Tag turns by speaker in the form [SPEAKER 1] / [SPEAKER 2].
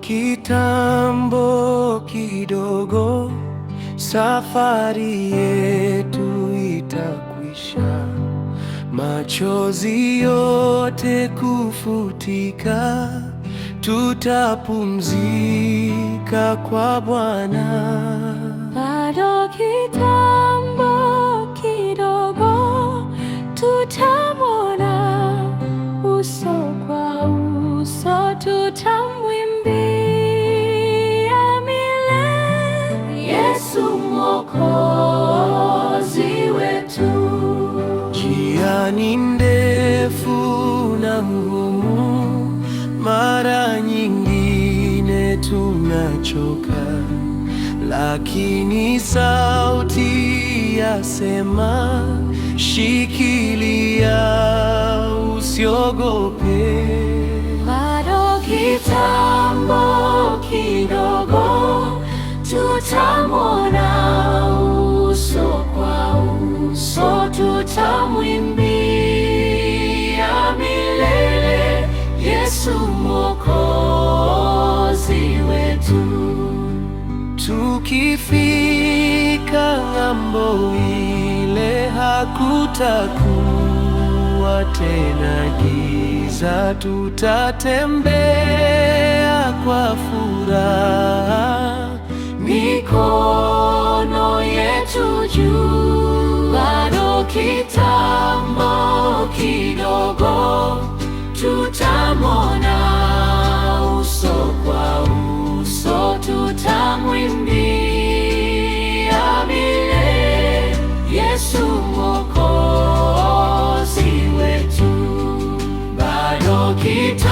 [SPEAKER 1] Kitambo kidogo, safari yetu itakwisha, machozi yote kufutika, tutapumzika kwa Bwana.
[SPEAKER 2] Bado kitambo kidogo, tutamwona uso kwa uso, tutamwimbia milele Yesu Mwokozi wetu.
[SPEAKER 1] Njia ni ndefu na ngumu, mara nyingine tunachoka, lakini sauti yasema, shikilia, usiogope.
[SPEAKER 2] Bado kitambo kidogo, tutamwona uso kwa uso, tutamwimbia milele Yesu Mwokozi wetu.
[SPEAKER 1] Tukifika ng'ambo ile, hakutakuwa tena giza, tutatembea kwa furaha,
[SPEAKER 2] mikono yetu juu. Bado kitambo kidogo, tutamwona uso kwa uso, tutamwimbia milele Yesu Mwokozi wetu. Bado kitambo